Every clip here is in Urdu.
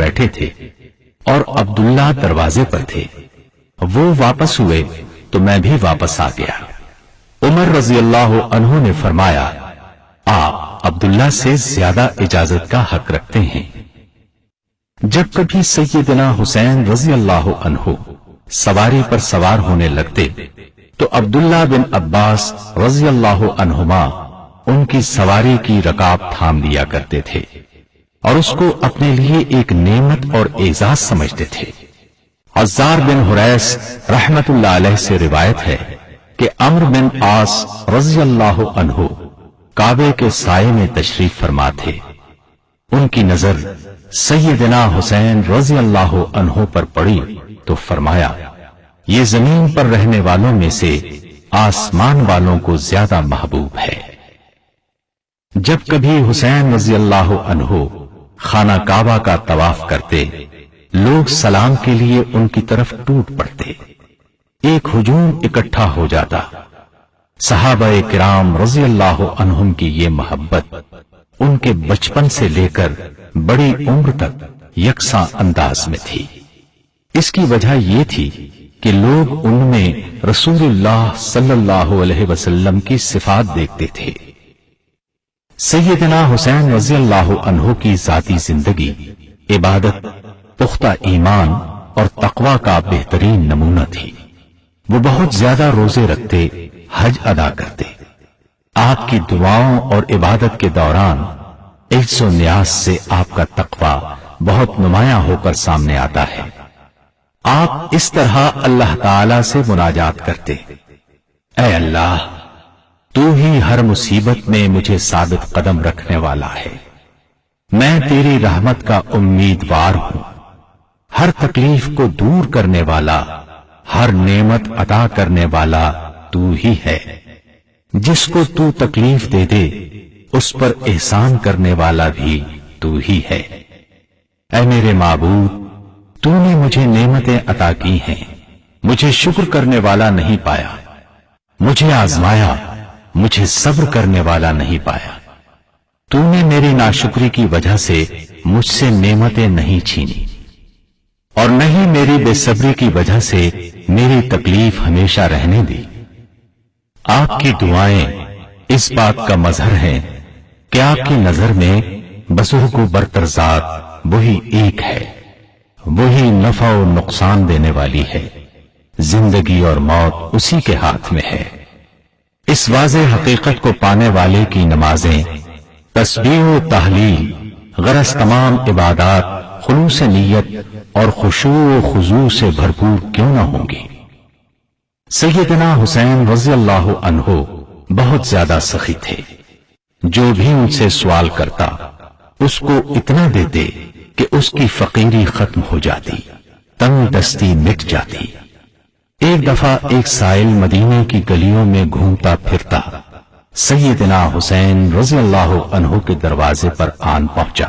بیٹھے تھے اور عبداللہ دروازے پر تھے۔ وہ واپس ہوئے تو میں بھی واپس آ گیا۔ عمر رضی اللہ عنہ نے فرمایا، آپ عبداللہ سے زیادہ اجازت کا حق رکھتے ہیں۔ جب کبھی سیدنا حسین رضی اللہ عنہ سواری پر سوار ہونے لگتے تو عبداللہ بن عباس رضی اللہ عنہما ان کی سواری کی رکاب تھام لیا کرتے تھے اور اس کو اپنے لیے ایک نعمت اور اعزاز سمجھتے تھے۔ عزار بن حریث رحمت اللہ علیہ سے روایت ہے کہ عمرو بن عاص رضی اللہ عنہ کعبے کے سائے میں تشریف فرما تھے۔ ان کی نظر سیدنا حسین رضی اللہ عنہ پر پڑی تو فرمایا، یہ زمین پر رہنے والوں میں سے آسمان والوں کو زیادہ محبوب ہے۔ جب کبھی حسین رضی اللہ عنہ خانہ کعبہ کا طواف کرتے، لوگ سلام کے لیے ان کی طرف ٹوٹ پڑتے، ایک ہجوم اکٹھا ہو جاتا۔ صحابہ کرام رضی اللہ عنہم کی یہ محبت ان کے بچپن سے لے کر بڑی عمر تک یکساں انداز میں تھی۔ اس کی وجہ یہ تھی کہ لوگ ان میں رسول اللہ صلی اللہ علیہ وسلم کی صفات دیکھتے تھے۔ سیدنا حسین رضی اللہ عنہ کی ذاتی زندگی عبادت، پختہ ایمان اور تقوی کا بہترین نمونہ تھی۔ وہ بہت زیادہ روزے رکھتے، حج ادا کرتے۔ آپ کی دعاؤں اور عبادت کے دوران عجز و نیاز سے آپ کا تقوی بہت نمایاں ہو کر سامنے آتا ہے۔ آپ اس طرح اللہ تعالی سے مناجات کرتے، اے اللہ، تو ہی ہر مصیبت میں مجھے ثابت قدم رکھنے والا ہے، میں تیری رحمت کا امیدوار ہوں، ہر تکلیف کو دور کرنے والا، ہر نعمت عطا کرنے والا تو ہی ہے، جس کو تو تکلیف دے دے اس پر احسان کرنے والا بھی تو ہی ہے۔ اے میرے معبود، تو نے مجھے نعمتیں عطا کی ہیں، مجھے شکر کرنے والا نہیں پایا، مجھے آزمایا، مجھے صبر کرنے والا نہیں پایا۔ تو نے میری ناشکری کی وجہ سے مجھ سے نعمتیں نہیں چھینی، اور نہ ہی میری بے صبری کی وجہ سے میری تکلیف ہمیشہ رہنے دی۔ آپ کی دعائیں اس بات کا مظہر ہیں کہ آپ کی نظر میں بزرگ و برتر ذات وہی ایک ہے، وہی نفع و نقصان دینے والی ہے، زندگی اور موت اسی کے ہاتھ میں ہے۔ اس واضح حقیقت کو پانے والے کی نمازیں، تسبیح و تحلیل، غرض تمام عبادات خلوص نیت اور خشوع و خضوع سے بھرپور کیوں نہ ہوں گی۔ سیدنا حسین رضی اللہ عنہ بہت زیادہ سخی تھے۔ جو بھی ان سے سوال کرتا اس کو اتنا دیتے کہ اس کی فقیری ختم ہو جاتی، تنگ دستی مٹ جاتی۔ ایک دفعہ ایک سائل مدینے کی گلیوں میں گھومتا پھرتا سیدنا حسین رضی اللہ عنہ کے دروازے پر آن پہنچا۔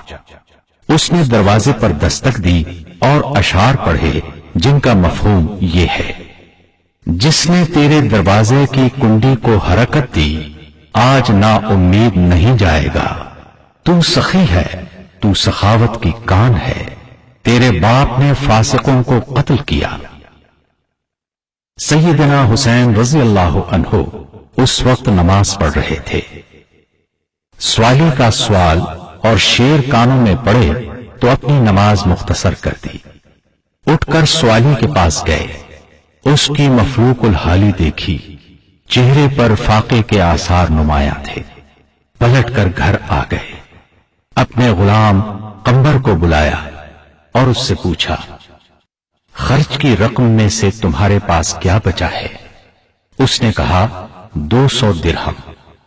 اس نے دروازے پر دستک دی اور اشعار پڑھے جن کا مفہوم یہ ہے، جس نے تیرے دروازے کی کنڈی کو حرکت دی آج نا امید نہیں جائے گا، تو سخی ہے، تو سخاوت کی کان ہے، تیرے باپ نے فاسقوں کو قتل کیا۔ سیدنا حسین رضی اللہ عنہ اس وقت نماز پڑھ رہے تھے۔ سوالی کا سوال اور شیر کانوں میں پڑے تو اپنی نماز مختصر کر دی۔ اٹھ کر سوالی کے پاس گئے، اس کی مفلوق الحالی دیکھی، چہرے پر فاقے کے آثار نمایاں تھے۔ پلٹ کر گھر آ گئے، اپنے غلام قمبر کو بلایا اور اس سے پوچھا، خرچ کی رقم میں سے تمہارے پاس کیا بچا ہے؟ اس نے کہا 200 درہم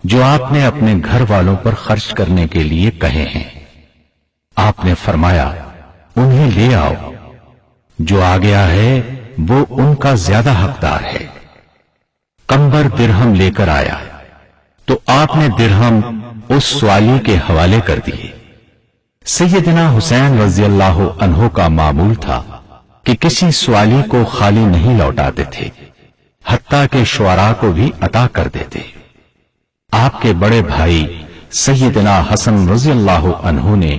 جو آپ نے اپنے گھر والوں پر خرچ کرنے کے لیے کہے ہیں۔ آپ نے فرمایا انہیں لے آؤ، جو آ گیا ہے وہ ان کا زیادہ حقدار ہے۔ قمبر درہم لے کر آیا تو آپ نے درہم اس سوالی کے حوالے کر دیے۔ سیدنا حسین رضی اللہ عنہ کا معمول تھا کہ کسی سوالی کو خالی نہیں لوٹاتے تھے، حتیٰ کہ شعراء کو بھی عطا کر دیتے۔ آپ کے بڑے بھائی سیدنا حسن رضی اللہ عنہ نے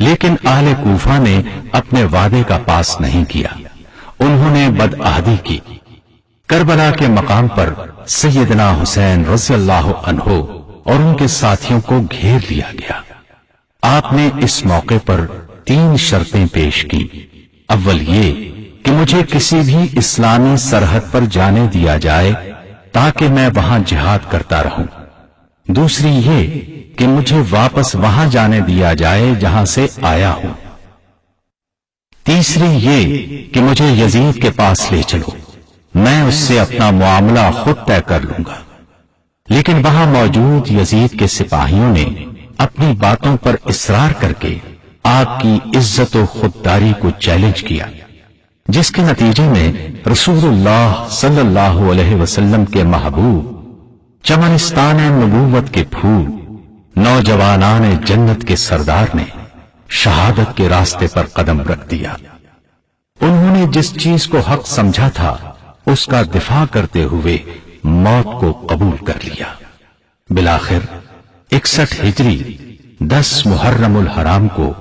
لیکن اہل کوفہ نے اپنے وعدے کا پاس نہیں کیا، انہوں نے بدعہدی کی۔ کربلا کے مقام پر سیدنا حسین رضی اللہ عنہ اور ان کے ساتھیوں کو گھیر لیا گیا۔ آپ نے اس موقع پر 3 شرطیں پیش کی۔ اول یہ کہ مجھے کسی بھی اسلامی سرحد پر جانے دیا جائے تاکہ میں وہاں جہاد کرتا رہوں۔ دوسری یہ کہ مجھے واپس وہاں جانے دیا جائے جہاں سے آیا ہوں۔ تیسری یہ کہ مجھے یزید کے پاس لے چلو، میں اس سے اپنا معاملہ خود طے کر لوں گا۔ لیکن وہاں موجود یزید کے سپاہیوں نے اپنی باتوں پر اصرار کر کے آپ کی عزت و خودداری کو چیلنج کیا، جس کے نتیجے میں رسول اللہ صلی اللہ علیہ وسلم کے محبوب، چمنستان نبوت کے پھول، نوجوانان جنت کے سردار نے شہادت کے راستے پر قدم رکھ دیا۔ انہوں نے جس چیز کو حق سمجھا تھا اس کا دفاع کرتے ہوئے موت کو قبول کر لیا۔ بالآخر 61 ہجری 10 محرم الحرام کو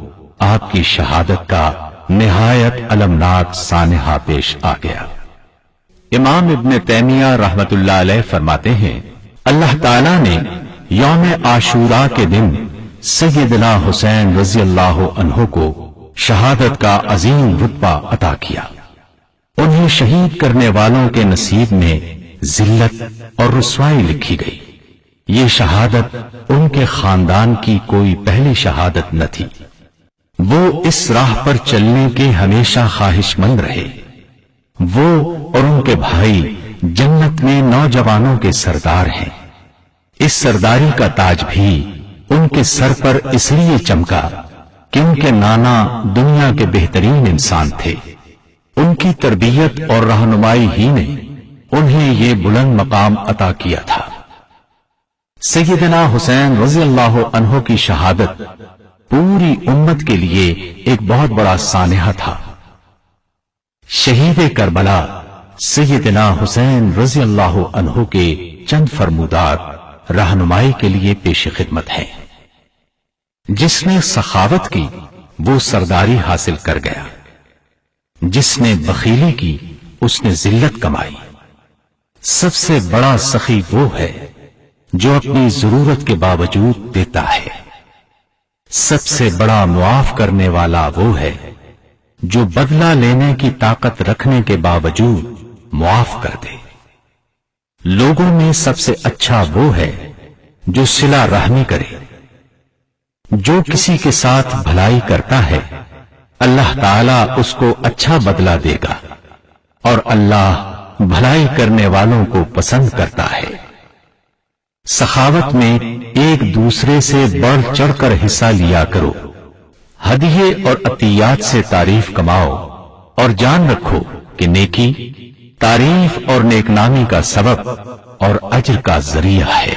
آپ کی شہادت کا نہایت المناک سانحہ پیش آ گیا۔ امام ابن تیمیہ رحمت اللہ علیہ فرماتے ہیں، اللہ تعالی نے یوم عاشوراء کے دن سیدنا حسین رضی اللہ عنہ کو شہادت کا عظیم رتبہ عطا کیا۔ انہیں شہید کرنے والوں کے نصیب میں ذلت اور رسوائی لکھی گئی۔ یہ شہادت ان کے خاندان کی کوئی پہلی شہادت نہ تھی۔ وہ اس راہ پر چلنے کے ہمیشہ خواہش مند رہے۔ وہ اور ان کے بھائی جنت میں نوجوانوں کے سردار ہیں۔ اس سرداری کا تاج بھی ان کے سر پر اس لیے چمکا کہ ان کے نانا دنیا کے بہترین انسان تھے۔ ان کی تربیت اور رہنمائی ہی نے انہیں یہ بلند مقام عطا کیا تھا۔ سیدنا حسین رضی اللہ عنہ کی شہادت پوری امت کے لیے ایک بہت بڑا سانحہ تھا۔ شہید کربلا سیدنا حسین رضی اللہ عنہ کے چند فرمودات رہنمائی کے لیے پیش خدمت ہیں۔ جس نے سخاوت کی وہ سرداری حاصل کر گیا، جس نے بخیلی کی اس نے ذلت کمائی۔ سب سے بڑا سخی وہ ہے جو اپنی ضرورت کے باوجود دیتا ہے۔ سب سے بڑا معاف کرنے والا وہ ہے جو بدلہ لینے کی طاقت رکھنے کے باوجود معاف کر دے۔ لوگوں میں سب سے اچھا وہ ہے جو صلہ رحمی کرے۔ جو کسی کے ساتھ بھلائی کرتا ہے اللہ تعالیٰ اس کو اچھا بدلہ دے گا، اور اللہ بھلائی کرنے والوں کو پسند کرتا ہے۔ سخاوت میں ایک دوسرے سے بڑھ چڑھ کر حصہ لیا کرو۔ ہدیے اور عطیات سے تعریف کماؤ، اور جان رکھو کہ نیکی تعریف اور نیک نامی کا سبب اور اجر کا ذریعہ ہے۔